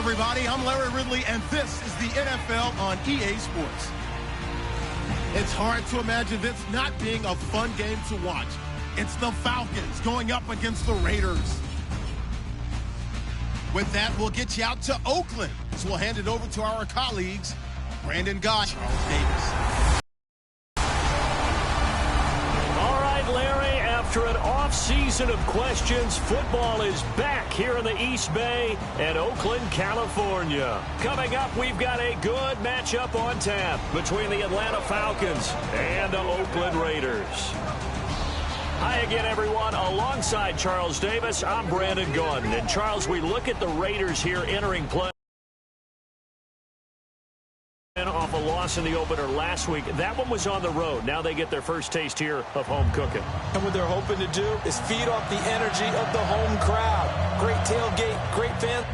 everybody. I'm Larry Ridley, and this is the NFL on EA Sports. It's hard to imagine this not being a fun game to watch. It's the Falcons going up against the Raiders. With that, we'll get you out to Oakland. So we'll hand it over to our colleagues, Brandon Gott, Charles Davis. After an off-season of questions, football is back here in the East Bay and Oakland, California. Coming up, we've got a good matchup on tap between the Atlanta Falcons and the Oakland Raiders. Hi again, everyone. Alongside Charles Davis, I'm Brandon Gordon. And Charles, we look at the Raiders here entering play. Off a loss in the opener last week. That one was on the road. Now they get their first taste here of home cooking. And what they're hoping to do is feed off the energy of the home crowd. Great tailgate, great fan.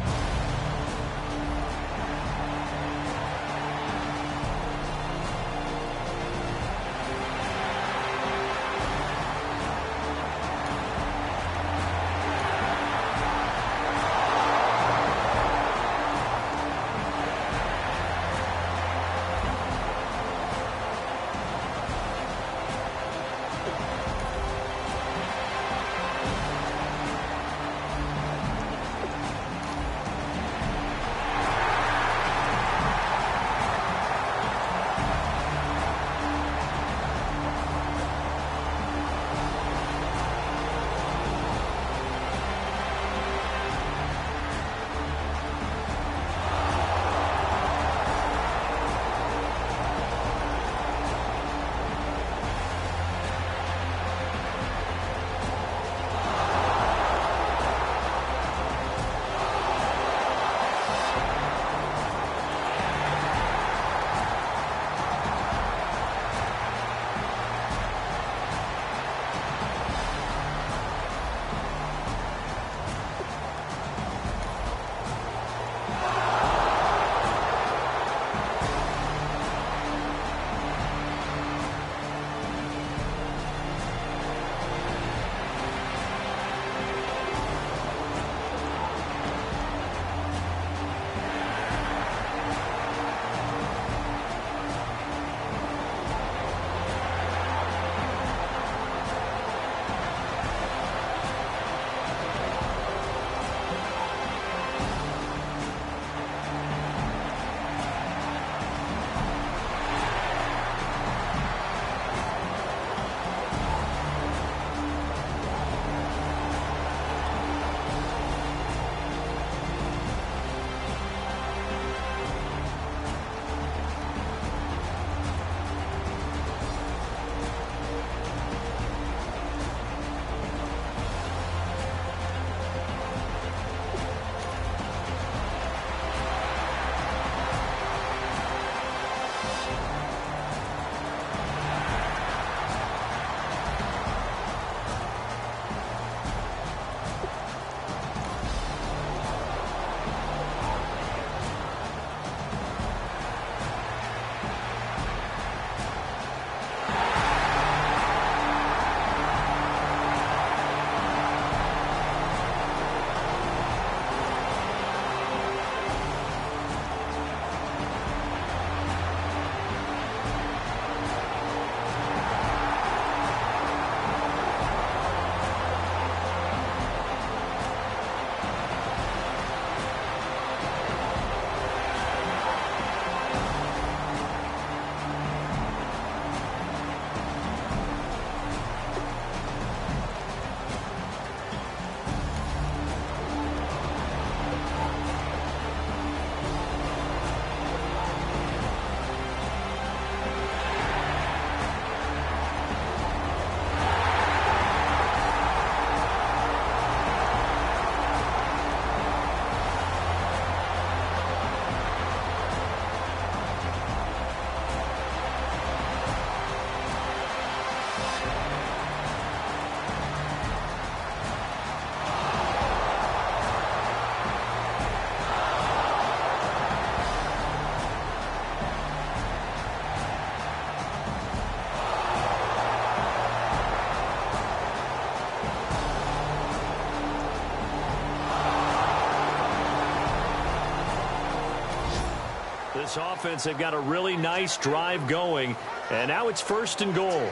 This offense, they've got a really nice drive going, and now it's 1st and goal.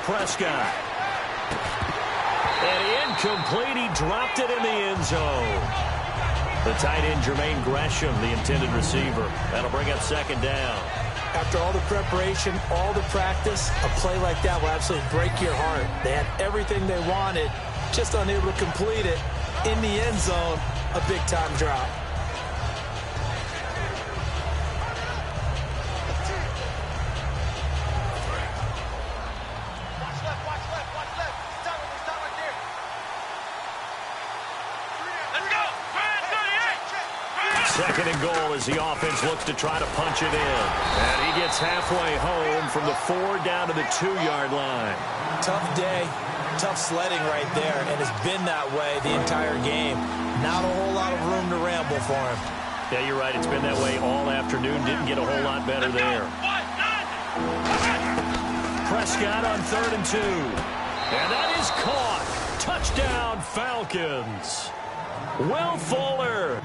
Prescott. And incomplete. He dropped it in the end zone. The tight end, Jermaine Gresham, the intended receiver. That'll bring up 2nd down. After all the preparation, all the practice, a play like that will absolutely break your heart. They had everything they wanted, just unable to complete it. In the end zone, a big-time drop. Second and goal as the offense looks to try to punch it in. And he gets halfway home from the 4 down to the 2-yard line. Tough day, tough sledding right there, and it's been that way the entire game. Not a whole lot of room to ramble for him. Yeah, you're right. It's been that way all afternoon. Didn't get a whole lot better there. Prescott on 3rd and 2. And that is caught. Touchdown, Falcons. Will Fuller.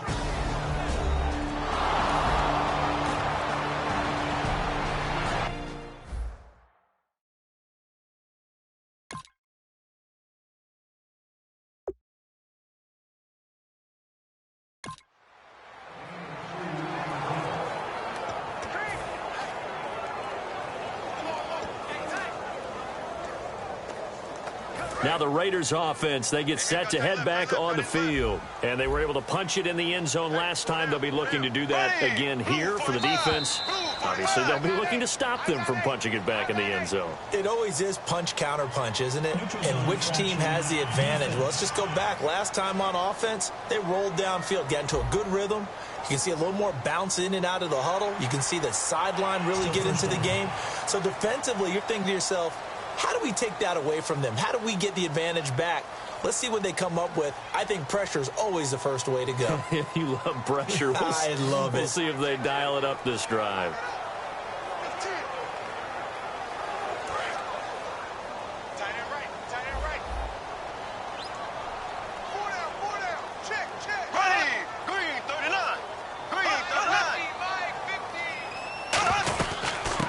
Now the Raiders offense, they get set to head back on the field. And they were able to punch it in the end zone last time. They'll be looking to do that again here for the defense. Obviously, they'll be looking to stop them from punching it back in the end zone. It always is punch-counter-punch, isn't it? And which team has the advantage? Well, let's just go back. Last time on offense, they rolled downfield, got into a good rhythm. You can see a little more bounce in and out of the huddle. You can see the sideline really get into the game. So defensively, you're thinking to yourself, how do we take that away from them? How do we get the advantage back? Let's see what they come up with. I think pressure is always the first way to go. You love pressure. I love it. We'll see if they dial it up this drive.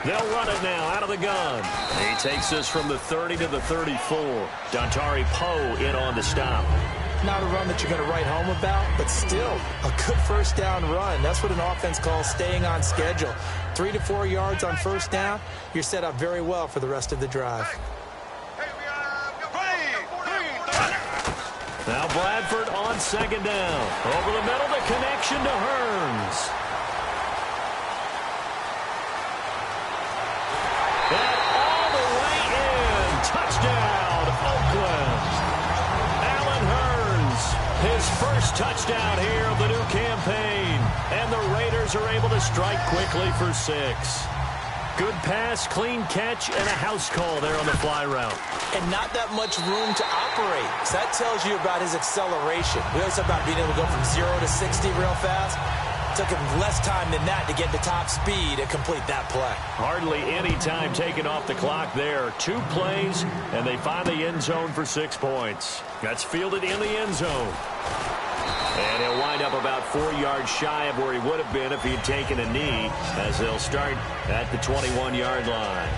They'll run it now out of the gun. He takes this from the 30 to the 34. Dontari Poe in on the stop. Not a run that you're going to write home about, but still a good first down run. That's what an offense calls staying on schedule. 3 to 4 yards on first down. You're set up very well for the rest of the drive. Now Bradford on second down. Over the middle, the connection to Hearns. And all the way in. Touchdown, Oakland. Allen Hearns, his first touchdown here of the new campaign. And the Raiders are able to strike quickly for 6. Good pass, clean catch, and a house call there on the fly route. And not that much room to operate. So that tells you about his acceleration. We always talk about being able to go from 0 to 60 real fast. It took him less time than that to get to top speed and complete that play. Hardly any time taken off the clock there. 2 plays, and they find the end zone for 6 points. That's fielded in the end zone. And he'll wind up about 4 yards shy of where he would have been if he'd taken a knee, as they'll start at the 21-yard line.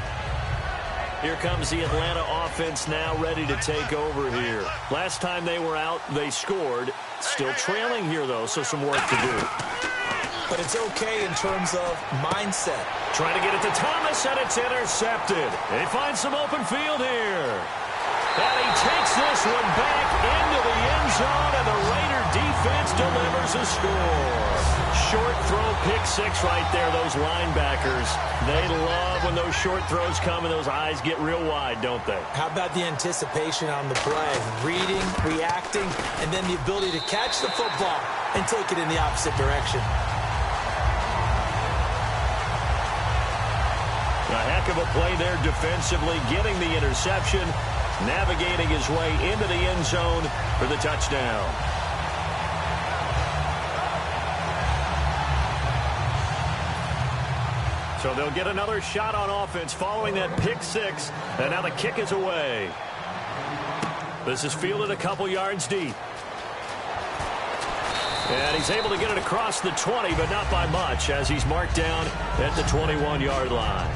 Here comes the Atlanta offense now ready to take over here. Last time they were out, they scored. Still trailing here, though, so some work to do. But it's okay in terms of mindset. Trying to get it to Thomas, and it's intercepted. They find some open field here. And he takes this one back into the end zone, and the Raider defense delivers a score. short throw pick six right there, those linebackers. They love when those short throws come and those eyes get real wide, don't they? How about the anticipation on the play? Reading, reacting, and then the ability to catch the football and take it in the opposite direction. A heck of a play there defensively, getting the interception, navigating his way into the end zone for the touchdown. So they'll get another shot on offense following that pick six, and now the kick is away. This is fielded a couple yards deep. And he's able to get it across the 20, but not by much, as he's marked down at the 21-yard line.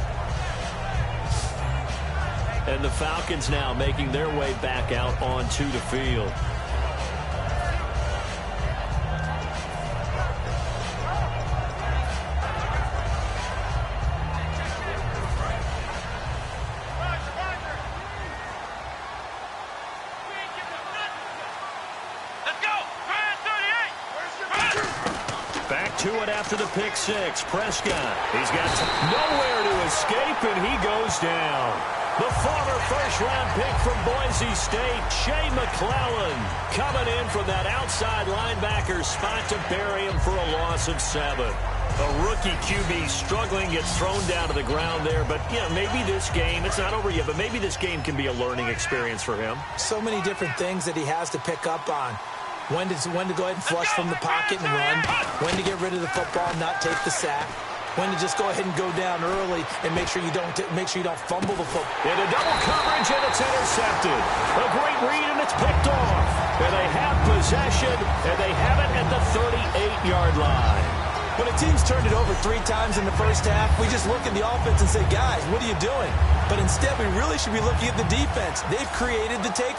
And the Falcons now making their way back out onto the field. Back to it after the pick six. Prescott, he's got nowhere to escape, and he goes down. The former first-round pick from Boise State, Shea McClellan, coming in from that outside linebacker spot to bury him for a loss of 7. A rookie QB struggling, gets thrown down to the ground there. But, yeah, maybe this game, it's not over yet, but maybe this game can be a learning experience for him. So many different things that he has to pick up on. When to go ahead and flush from the pocket and run. When to get rid of the football and not take the sack. When to just go ahead and go down early and make sure you don't fumble the football. Into double coverage, and it's intercepted. A great read, and it's picked off. And they have possession, and they have it at the 38-yard line. When a team's turned it over 3 times in the first half, we just look at the offense and say, guys, what are you doing? But instead, we really should be looking at the defense. They've created the take.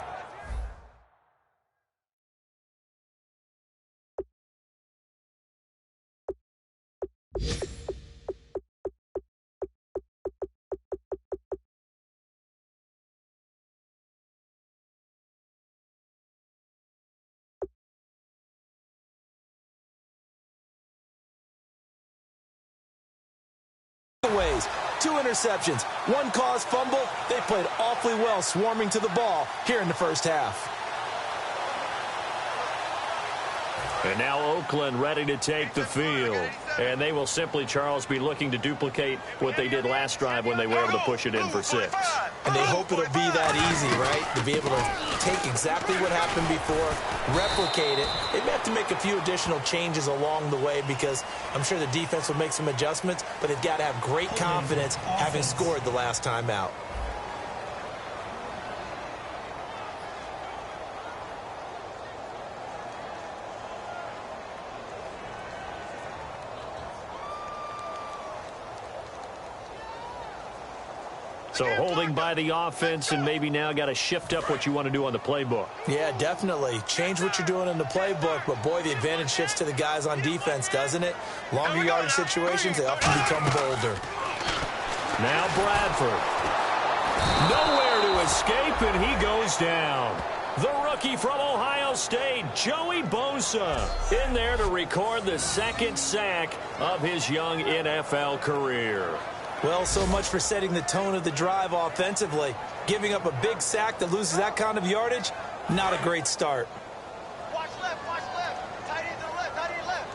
Ways. 2 interceptions, 1 caused fumble. They played awfully well swarming to the ball here in the first half. And now Oakland ready to take the field. And they will simply, Charles, be looking to duplicate what they did last drive when they were able to push it in for 6. And they hope it'll be that easy, right? To be able to take exactly what happened before, replicate it. They may have to make a few additional changes along the way because I'm sure the defense will make some adjustments, but they've got to have great confidence having scored the last time out. So holding by the offense, and maybe now got to shift up what you want to do on the playbook. Yeah, definitely. Change what you're doing in the playbook, but boy, the advantage shifts to the guys on defense, doesn't it? Longer yardage situations, they often become bolder. Now Bradford. Nowhere to escape, and he goes down. The rookie from Ohio State, Joey Bosa, in there to record the 2nd sack of his young NFL career. Well, so much for setting the tone of the drive offensively. Giving up a big sack that loses that kind of yardage, not a great start. Watch left, tight end to the left, tight end left.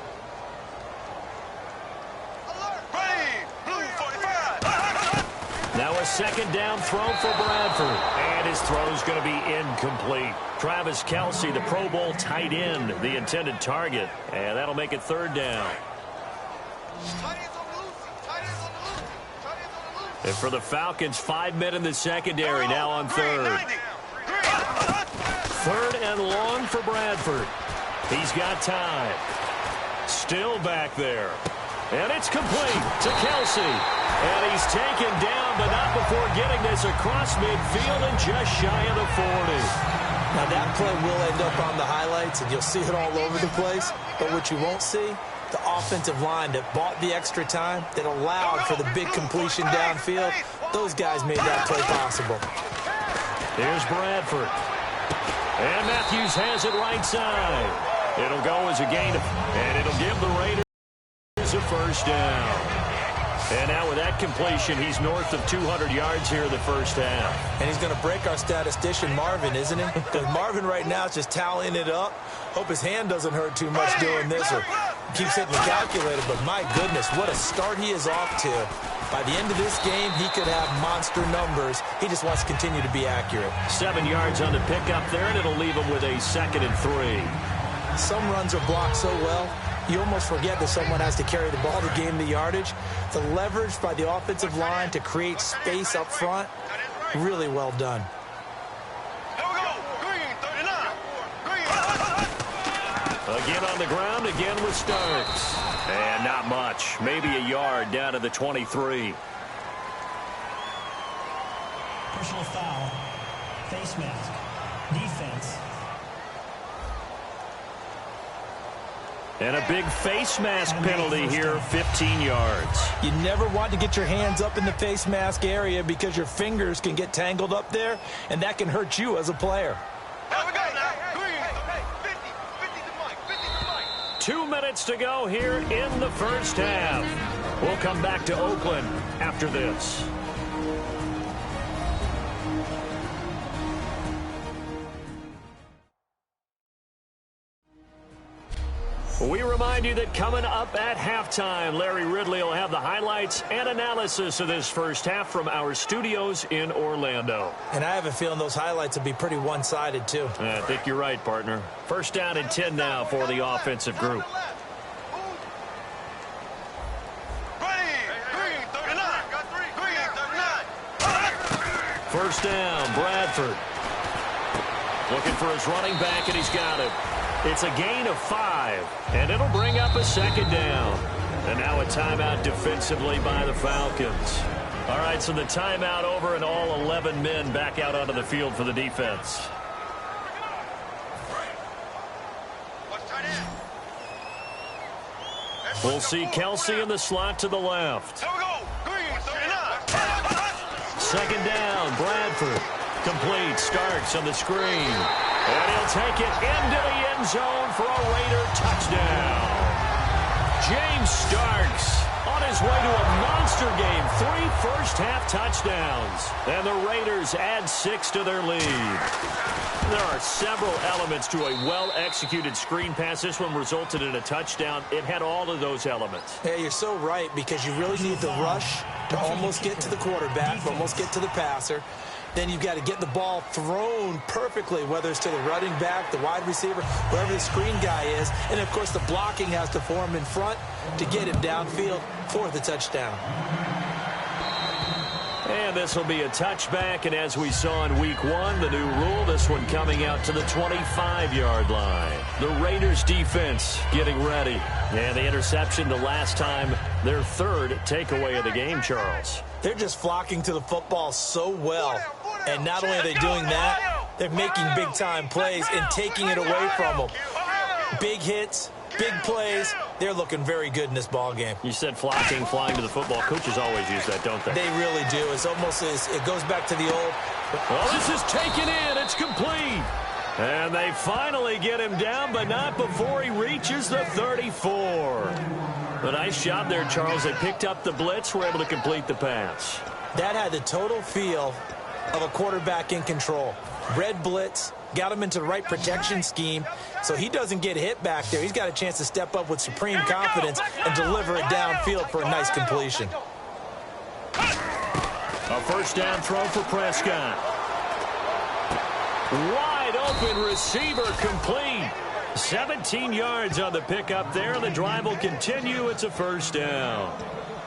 Alert! Green, blue 45. Now a 2nd down throw for Bradford. And his throw's going to be incomplete. Travis Kelce, the Pro Bowl tight end, the intended target. And that'll make it 3rd down. And for the Falcons, 5 men in the secondary, now on 3rd. 3rd and long for Bradford. He's got time. Still back there. And it's complete to Kelce. And he's taken down, but not before getting this across midfield and just shy of the 40. Now that play will end up on the highlights, and you'll see it all over the place. But what you won't see, the offensive line that bought the extra time, that allowed for the big completion downfield, those guys made that play possible. Here's Bradford. And Matthews has it right side. It'll go as a gain, and it'll give the Raiders first down. And now with that completion, he's north of 200 yards here in the first half. And he's going to break our statistician, Marvin, isn't he? Because Marvin right now is just tallying it up. Hope his hand doesn't hurt too much doing this or keeps hitting the calculator. But my goodness, what a start he is off to. By the end of this game, he could have monster numbers. He just wants to continue to be accurate. 7 yards on the pickup there, and it'll leave him with a 2nd and 3. Some runs are blocked so well, you almost forget that someone has to carry the ball to gain the yardage. The leverage by the offensive line to create space up front, really well done. Again on the ground, again with Starks. And not much, maybe a yard down to the 23. Personal foul, face mask, defense. And a big face mask penalty here, 15 yards. You never want to get your hands up in the face mask area because your fingers can get tangled up there, and that can hurt you as a player. 2 minutes to go here in the first half. We'll come back to Oakland after this. We remind you that coming up at halftime, Larry Ridley will have the highlights and analysis of this first half from our studios in Orlando. And I have a feeling those highlights will be pretty one-sided, too. I think you're right, partner. First down and 10 now for the offensive group. First down, Bradford. Looking for his running back, and he's got him. It's a gain of 5, and it'll bring up a 2nd down. And now a timeout defensively by the Falcons. All right, so the timeout over, and all 11 men back out onto the field for the defense. We'll see Kelsey in the slot to the left. 2nd down, Bradford. Complete, Starks on the screen. And he'll take it into the end zone for a Raider touchdown. James Starks on his way to a monster game. 3 first-half touchdowns. And the Raiders add 6 to their lead. There are several elements to a well-executed screen pass. This one resulted in a touchdown. It had all of those elements. Yeah, you're so right, because you really need the rush to almost get to the quarterback, almost get to the passer. Then you've got to get the ball thrown perfectly, whether it's to the running back, the wide receiver, wherever the screen guy is. And, of course, the blocking has to form in front to get him downfield for the touchdown. And this will be a touchback, and as we saw in Week 1, the new rule, this one coming out to the 25-yard line. The Raiders defense getting ready. And the interception the last time, their 3rd takeaway of the game, Charles. They're just flocking to the football so well. And not only are they doing that, they're making big-time plays and taking it away from them. Big hits, big plays. They're looking very good in this ball game. You said flocking, flying to the football. Coaches always use that, don't they? They really do. It's almost it goes back to the old. Well, this is taken in. It's complete. And they finally get him down, but not before he reaches the 34. A nice job there, Charles. They picked up the blitz, were able to complete the pass. That had the total feel of a quarterback in control. Red blitz, got him into the right protection scheme, so he doesn't get hit back there. He's got a chance to step up with supreme confidence and deliver it downfield for a nice completion. A first down throw for Prescott. Wide open receiver, complete. 17 yards on the pickup there, and the drive will continue. It's a first down.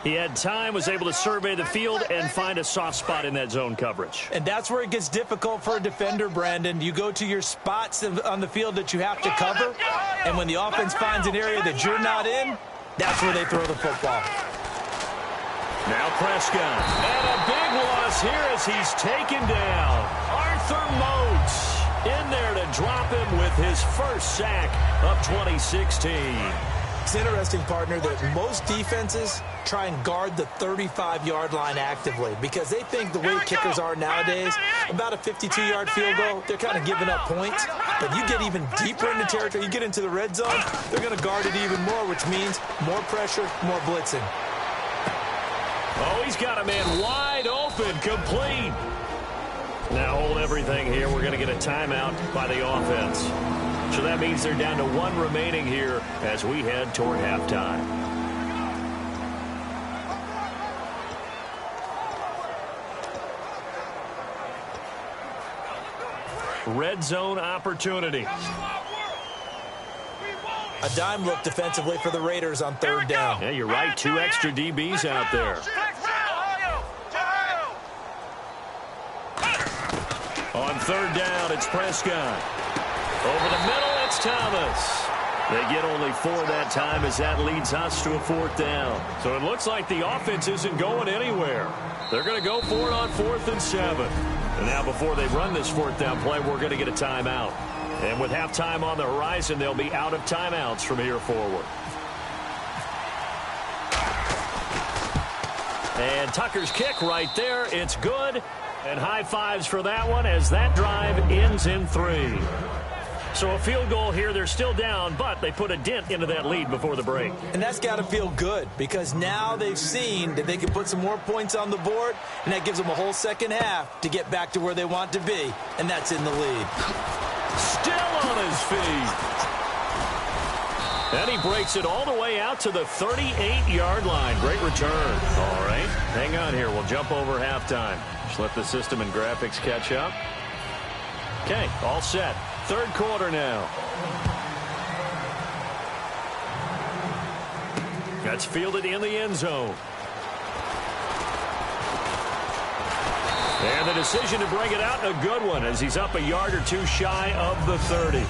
He had time, was able to survey the field and find a soft spot in that zone coverage. And that's where it gets difficult for a defender, Brandon. You go to your spots on the field that you have to cover, and when the offense finds an area that you're not in, that's where they throw the football. Now Prescott. And a big loss here as he's taken down. Arthur Moats in there to drop him with his first sack of 2016. It's interesting, partner, that most defenses try and guard the 35-yard line actively because they think the way kickers are nowadays, about a 52-yard field goal, they're kind of giving up points. But you get even deeper into territory, you get into the red zone, they're going to guard it even more, which means more pressure, more blitzing. Oh, he's got a man wide open, complete. Now hold everything here. We're going to get a timeout by the offense. So that means they're down to 1 remaining here as we head toward halftime. Red zone opportunity. A dime look defensively for the Raiders on 3rd down. Yeah, you're right. 2 extra DBs out there. On 3rd down, it's Prescott. Over the middle, it's Thomas. They get only 4 that time as that leads us to a 4th down. So it looks like the offense isn't going anywhere. They're going to go for it on 4th and 7. And now before they run this 4th down play, we're going to get a timeout. And with halftime on the horizon, they'll be out of timeouts from here forward. And Tucker's kick right there. It's good. And high fives for that one as that drive ends in 3. So a field goal here. They're still down, but they put a dent into that lead before the break. And that's got to feel good because now they've seen that they can put some more points on the board, and that gives them a whole second half to get back to where they want to be, and that's in the lead. Still on his feet. And he breaks it all the way out to the 38-yard line. Great return. All right, hang on here. We'll jump over halftime. Just let the system and graphics catch up. Okay, all set. 3rd quarter now. That's fielded in the end zone. And the decision to bring it out, a good one, as he's up a yard or 2 shy of the 30.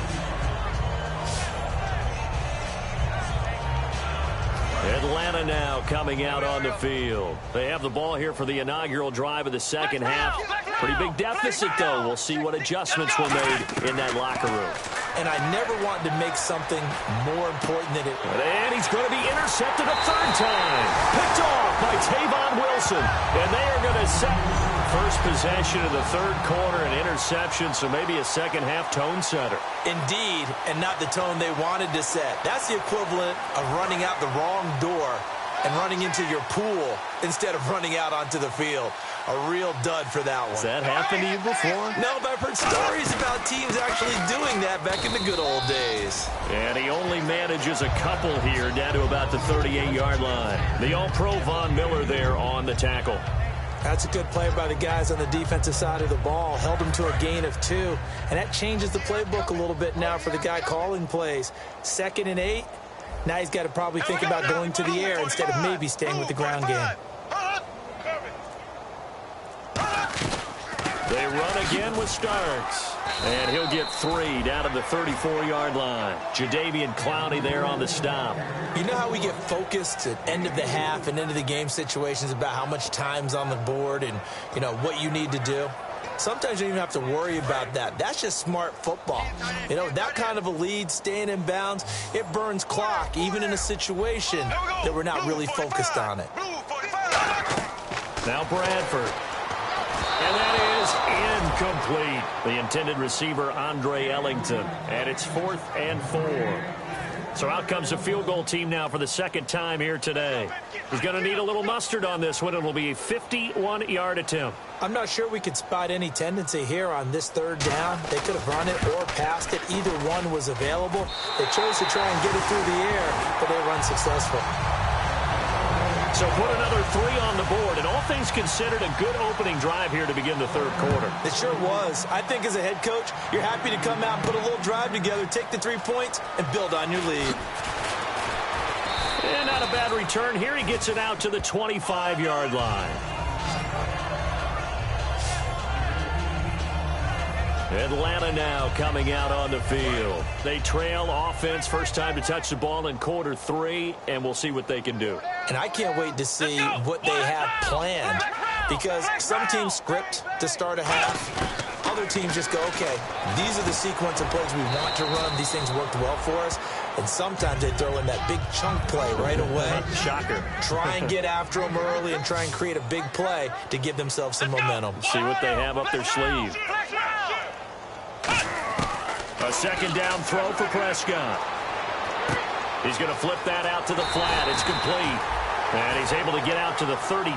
Atlanta now coming out on the field. They have the ball here for the inaugural drive of the second half. Pretty big deficit, though. We'll see what adjustments were made in that locker room. And I never wanted to make something more important than it. And he's going to be intercepted a 3rd time. Picked off by Tavon Wilson. And they are going to set first possession of the 3rd quarter, an interception, so maybe a second half tone setter. Indeed, and not the tone they wanted to set. That's the equivalent of running out the wrong door and running into your pool instead of running out onto the field. A real dud for that one. Has that happened to you before? No, but I've heard stories about teams actually doing that back in the good old days. And he only manages a couple here down to about the 38-yard line. The All-Pro Von Miller there on the tackle. That's a good play by the guys on the defensive side of the ball. Held them to a gain of 2. And that changes the playbook a little bit now for the guy calling plays. 2nd and 8. Now he's got to probably think about going to the air instead of maybe staying with the ground game. They run again with Starks. And he'll get 3 down to the 34-yard line. Jadeveon Clowney there on the stop. You know how we get focused at end of the half and into the game situations about how much time's on the board and, you know, what you need to do? Sometimes you don't even have to worry about that. That's just smart football. You know, that kind of a lead, staying in bounds, it burns clock, even in a situation that we're not really focused on it. Now Bradford. And that is incomplete. The intended receiver, Andre Ellington. And it's 4th and 4. So out comes the field goal team now for the 2nd time here today. He's going to need a little mustard on this one. It'll be a 51-yard attempt. I'm not sure we could spot any tendency here on this 3rd down. They could have run it or passed it. Either one was available. They chose to try and get it through the air, but they were unsuccessful. So put another 3 on the board, and all things considered, a good opening drive here to begin the 3rd quarter. It sure was. I think as a head coach, you're happy to come out and put a little drive together, take the 3 points, and build on your lead. And not a bad return here. He gets it out to the 25-yard line. Atlanta now coming out on the field. They trail offense, first time to touch the ball in quarter 3, and we'll see what they can do. And I can't wait to see what they have planned, because some teams script to start a half. Other teams just go, okay, these are the sequence of plays we want to run. These things worked well for us. And sometimes they throw in that big chunk play right away. Shocker. Try and get after them early and try and create a big play to give themselves some momentum. See what they have up their sleeve. A second down throw for Prescott. He's going to flip that out to the flat. It's complete. And he's able to get out to the 32,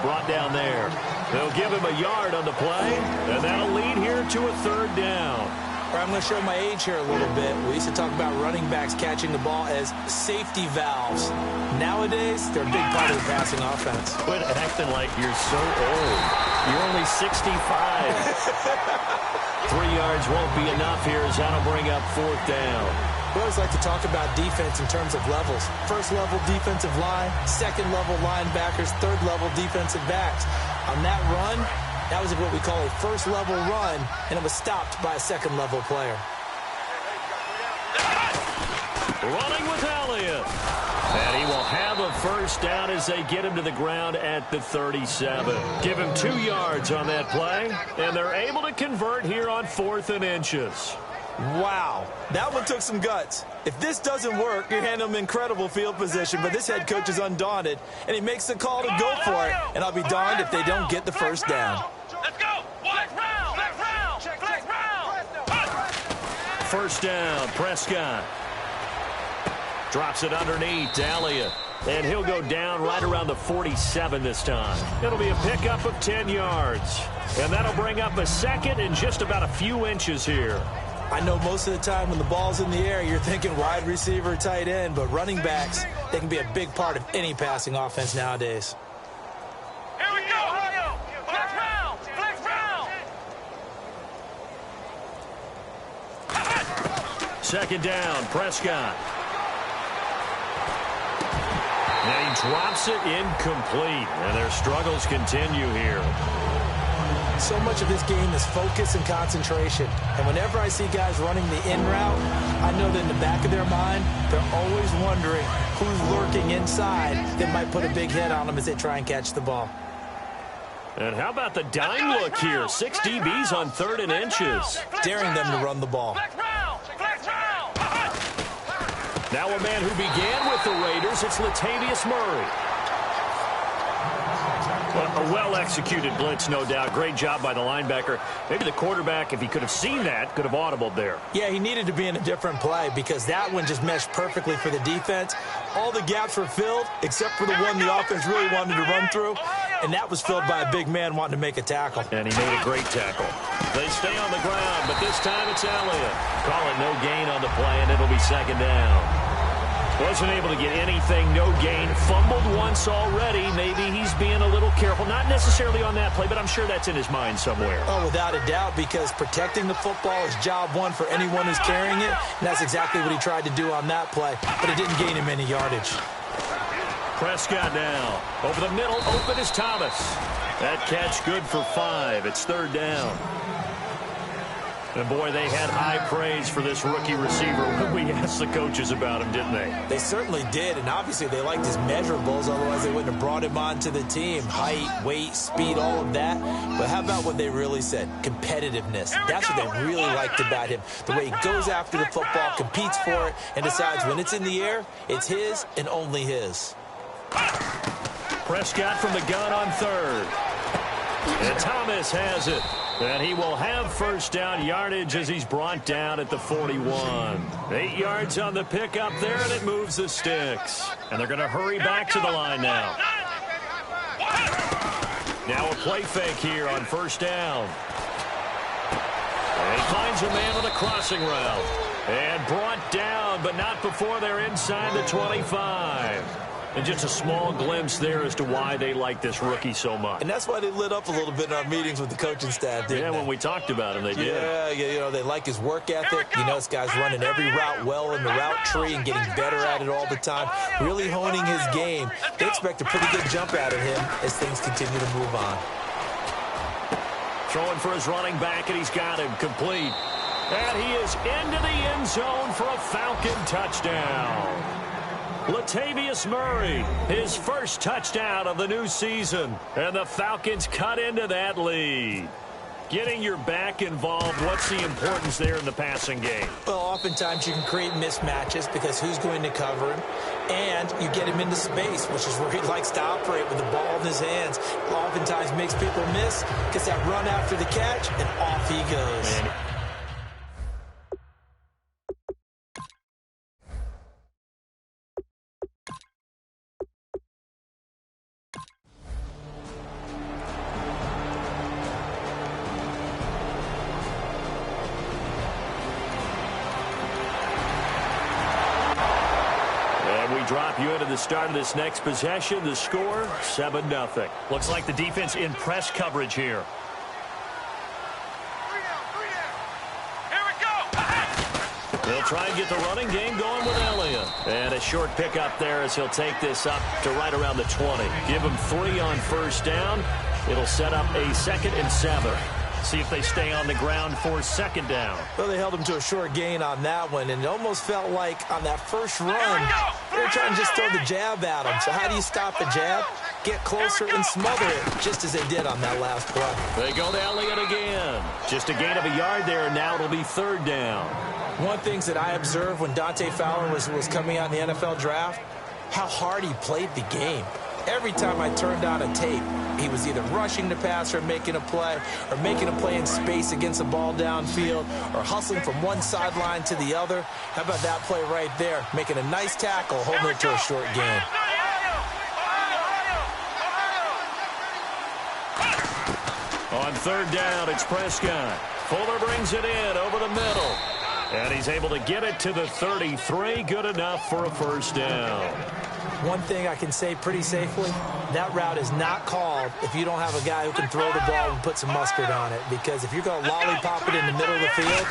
brought down there. They'll give him a yard on the play, and that'll lead here to a third down. I'm going to show my age here a little bit. We used to talk about running backs catching the ball as safety valves. Nowadays, they're a big part of the passing offense. Quit acting like you're so old. You're only 65. 3 yards won't be enough here as that'll bring up fourth down. We always like to talk about defense in terms of levels. First-level defensive line, second-level linebackers, third-level defensive backs. On that run, that was what we call a first-level run, and it was stopped by a second-level player. Running with Elliott. And he will have a first down as they get him to the ground at the 37. Give him 2 yards on that play, and they're able to convert here on 4th and inches. Wow, that one took some guts. If this doesn't work, you're handing them incredible field position, but this head coach is undaunted, and he makes the call to go for it, and I'll be darned if they don't get the first down. Let's go! Flex round! Flex round! Flex round! First down, Prescott. Drops it underneath to Elliott, and he'll go down right around the 47 this time. It'll be a pickup of 10 yards, and that'll bring up a second and just about a few inches here. I know most of the time when the ball's in the air, you're thinking wide receiver, tight end, but running backs, they can be a big part of any passing offense nowadays. Here we go! Flex round! Flex round! Second down, Prescott. And he drops it incomplete, and their struggles continue here. So much of this game is focus and concentration. And whenever I see guys running the in route, I know that in the back of their mind, they're always wondering who's lurking inside that might put a big hit on them as they try and catch the ball. And how about the dime look here? 6 DBs on 3rd and inches. Daring them to run the ball. Now a man who began with the Raiders, it's Latavius Murray. Well, a well-executed blitz, no doubt. Great job by the linebacker. Maybe the quarterback, if he could have seen that, could have audibled there. Yeah, he needed to be in a different play because that one just meshed perfectly for the defense. All the gaps were filled except for the one the offense really wanted to run through, and that was filled by a big man wanting to make a tackle. And he made a great tackle. They stay on the ground, but this time it's Elliott. Call it no gain on the play, and it'll be second down. Wasn't able to get anything, no gain. Fumbled once already. Maybe he's being a little careful. Not necessarily on that play, but I'm sure that's in his mind somewhere. Oh, without a doubt, because protecting the football is job one for anyone who's carrying it. And that's exactly what he tried to do on that play, but it didn't gain him any yardage. Prescott now. Over the middle, open is Thomas. That catch good for 5. It's third down. And, boy, they had high praise for this rookie receiver when we asked the coaches about him, didn't they? They certainly did, and obviously they liked his measurables, otherwise they wouldn't have brought him onto the team. Height, weight, speed, all of that. But how about what they really said? Competitiveness. That's what they really liked about him. The way he goes after the football, competes for it, and decides when it's in the air, it's his and only his. Prescott from the gun on third. And Thomas has it. And he will have first down yardage as he's brought down at the 41. 8 yards on the pickup there, and it moves the sticks. And they're going to hurry back to the line now. Now a play fake here on first down. And he finds a man on a crossing route. And brought down, but not before they're inside the 25. And just a small glimpse there as to why they like this rookie so much. And that's why they lit up a little bit in our meetings with the coaching staff, didn't they? When we talked about him, they did. Yeah, you know, they like his work ethic. You know, this guy's running every route well in the route tree and getting better at it all the time, really honing his game. They expect a pretty good jump out of him as things continue to move on. Throwing for his running back, and he's got him complete. And he is into the end zone for a Falcon touchdown. Latavius Murray, his first touchdown of the new season. And the Falcons cut into that lead. Getting your back involved, what's the importance there in the passing game? Well, oftentimes you can create mismatches because who's going to cover him? And you get him into space, which is where he likes to operate with the ball in his hands. Oftentimes makes people miss, gets that run after the catch, and off he goes. drop you into the start of this next possession. The score, 7-0. Looks like the defense in press coverage here. They'll try and get the running game going with Elliott. And a short pickup there as he'll take this up to right around the 20. Give him 3 on first down. It'll set up a 2nd and 7. See if they stay on the ground for 2nd down. Well, they held him to a short gain on that one, and it almost felt like on that first run, they were trying to just throw the jab at him. So how do you stop a jab? Get closer and smother it, just as they did on that last play. They go to Elliott again. Just a gain of a yard there, and now it'll be 3rd down. One of the things that I observed when Dante Fowler was coming out in the NFL draft, how hard he played the game. Every time I turned on a tape, he was either rushing the passer or making a play in space against the ball downfield, or hustling from one sideline to the other. How about that play right there? Making a nice tackle, holding it to a short gain. On 3rd down, it's Prescott. Fuller brings it in over the middle. And he's able to get it to the 33. Good enough for a 1st down. One thing I can say pretty safely, that route is not called if you don't have a guy who can throw the ball and put some mustard on it. Because if you're going to lollipop it in the middle of the field,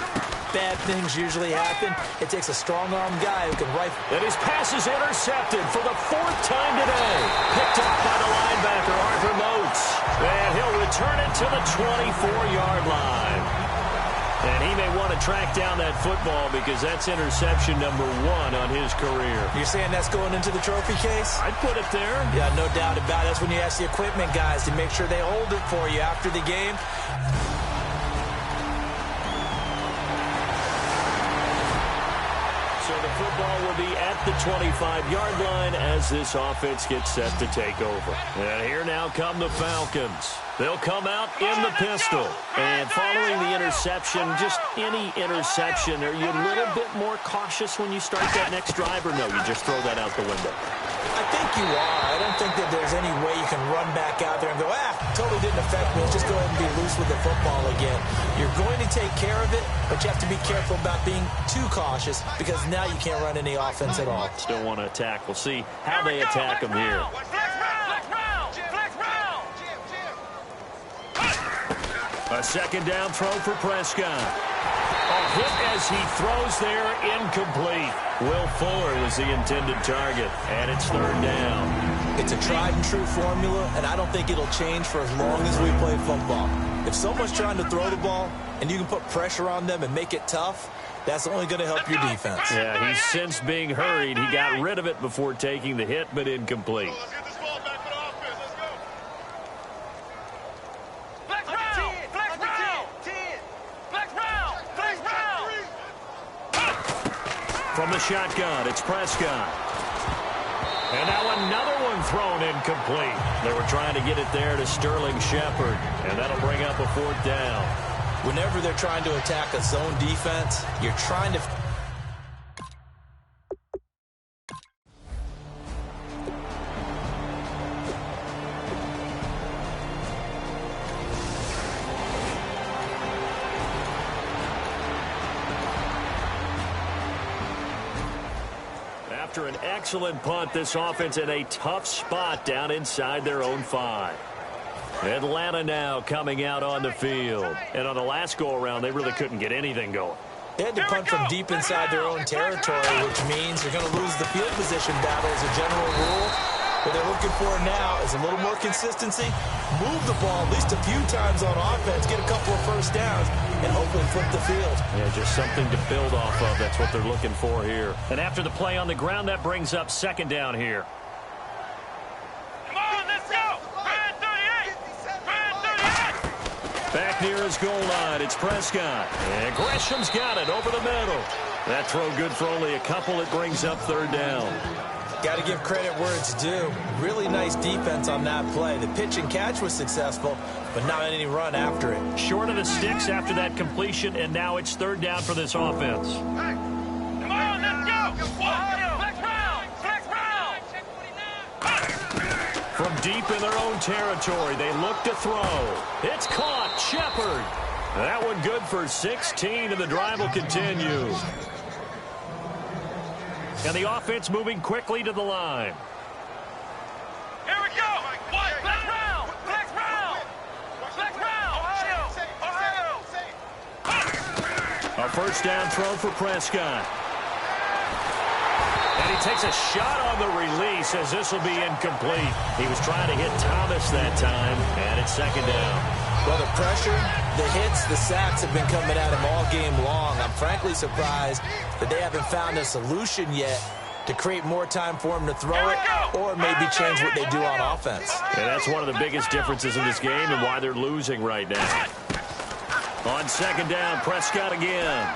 bad things usually happen. It takes a strong-armed guy who can rifle. And his pass is intercepted for the 4th time today. Picked off by the linebacker, Arthur Moats. And he'll return it to the 24-yard line. And he may want to track down that football because that's interception number 1 on his career. You're saying that's going into the trophy case? I'd put it there. Yeah, no doubt about it. That's when you ask the equipment guys to make sure they hold it for you after the game. So the football will be at the 25-yard line as this offense gets set to take over. And here now come the Falcons. They'll come out in the pistol. And following the interception, just any interception, are you a little bit more cautious when you start that next drive, or no, you just throw that out the window? I think you are. I don't think that there's any way you can run back out there and go, totally didn't affect me. Just go ahead and be loose with the football again. You're going to take care of it, but you have to be careful about being too cautious because now you can't run any offense at all. Still want to attack. We'll see how they attack them here. A 2nd down throw for Prescott. A hit as he throws there, incomplete. Will Fuller was the intended target, and it's 3rd down. It's a tried-and-true formula, and I don't think it'll change for as long as we play football. If someone's trying to throw the ball and you can put pressure on them and make it tough, that's only going to help your defense. Yeah, he's since being hurried. He got rid of it before taking the hit, but incomplete. From the shotgun, it's Prescott. And now another one thrown incomplete. They were trying to get it there to Sterling Shepard, and that'll bring up a 4th down. Whenever they're trying to attack a zone defense, you're trying to... After an excellent punt, this offense in a tough spot down inside their own 5. Atlanta now coming out on the field. And on the last go-around, they really couldn't get anything going. They had to punt from deep inside their own territory, which means they're going to lose the field position battle as a general rule. What they're looking for now is a little more consistency, move the ball at least a few times on offense, get a couple of first downs, and hopefully flip the field. Yeah, just something to build off of. That's what they're looking for here. And after the play on the ground, that brings up 2nd down here. Come on, let's go! Red 38! Red 38! Back near his goal line, it's Prescott. And Gresham's got it over the middle. That throw good for only a couple. It brings up 3rd down. Got to give credit where it's due. Really nice defense on that play. The pitch and catch was successful, but not any run after it. Short of the sticks after that completion, and now it's 3rd down for this offense. Hey, come on, let's go! Flex round! Flex round! From deep in their own territory, they look to throw. It's caught. Shepard. That one good for 16, and the drive will continue. And the offense moving quickly to the line. Here we go. What? Black round. Black round. Black round. Ohio. A first down throw for Prescott. And he takes a shot on the release as this will be incomplete. He was trying to hit Thomas that time, and it's second down. Well, the pressure, the hits, the sacks have been coming at him all game long. I'm frankly surprised that they haven't found a solution yet to create more time for him to throw it or maybe change what they do on offense. And that's one of the biggest differences in this game and why they're losing right now. On second down, Prescott again.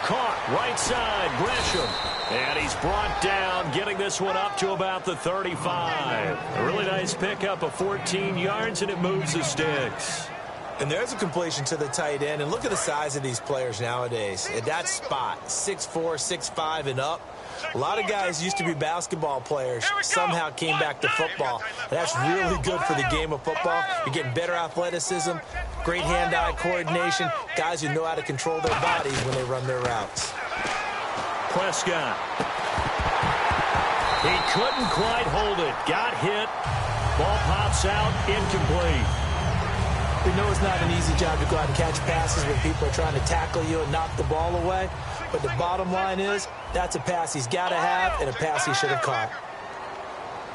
Caught right side, Gresham. And he's brought down, getting this one up to about the 35. A really nice pickup of 14 yards, and it moves the sticks. And there's a completion to the tight end. And look at the size of these players nowadays. At that spot, 6'4", 6'5", and up. A lot of guys used to be basketball players, somehow came back to football. That's really good for the game of football. You're getting better athleticism, great hand-eye coordination, guys who know how to control their bodies when they run their routes. Prescott. He couldn't quite hold it. Got hit. Ball pops out, incomplete. We know it's not an easy job to go out and catch passes when people are trying to tackle you and knock the ball away. But the bottom line is, that's a pass he's got to have and a pass he should have caught.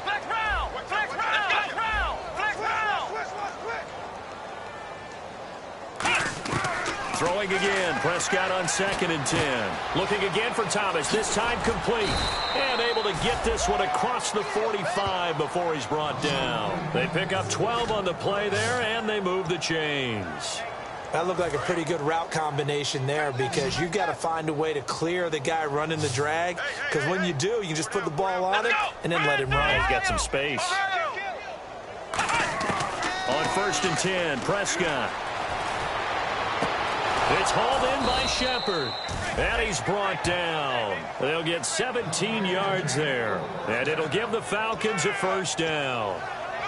Black round. Black round. Black round. Black round. Throwing again. Prescott on 2nd and 10. Looking again for Thomas. This time complete. And able to get this one across the 45 before he's brought down. They pick up 12 on the play there, and they move the chains. That looked like a pretty good route combination there because you've got to find a way to clear the guy running the drag. Because when you do, you just put the ball on him and then let him run. He's got some space. On 1st and 10, Prescott. It's hauled in by Shepard. And he's brought down. They'll get 17 yards there. And it'll give the Falcons a first down.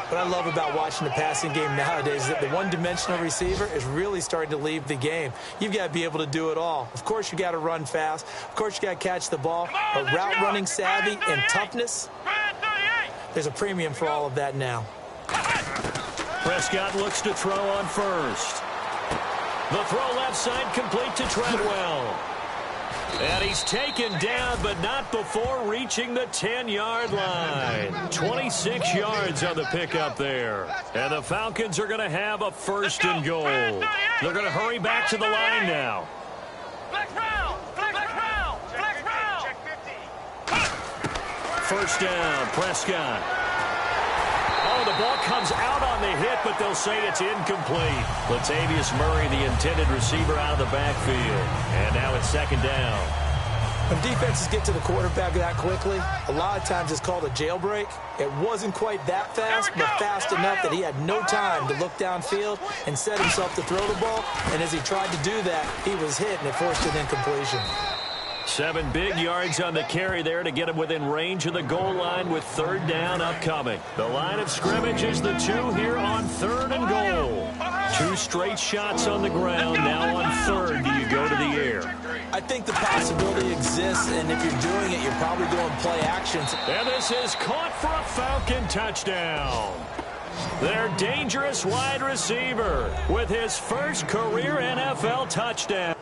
What I love about watching the passing game nowadays is that the one-dimensional receiver is really starting to leave the game. You've got to be able to do it all. Of course, you got to run fast. Of course, you got to catch the ball. But route running savvy and toughness, there's a premium for all of that now. Prescott looks to throw on 1st. The throw left side complete to Treadwell. And he's taken down, but not before reaching the 10-yard line. 26 yards on the pickup there. And the Falcons are going to have a 1st and goal. They're going to hurry back to the line now. Black round. Black round. Black round. First down, Prescott. Oh, the ball comes out on the hit, but they'll say it's incomplete. Latavius Murray, the intended receiver, out of the backfield. And now it's 2nd down. When defenses get to the quarterback that quickly, a lot of times it's called a jailbreak. It wasn't quite that fast, but fast enough that he had no time to look downfield and set himself to throw the ball. And as he tried to do that, he was hit, and it forced an incompletion. 7 big yards on the carry there to get him within range of the goal line with 3rd down upcoming. The line of scrimmage is the 2 here on 3rd and goal. 2 straight shots on the ground. Now on 3rd, do you go to the air? I think the possibility exists, and if you're doing it, you're probably going play actions. And this is caught for a Falcon touchdown. Their dangerous wide receiver with his first career NFL touchdown.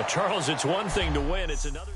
Charles, it's one thing to win. It's another.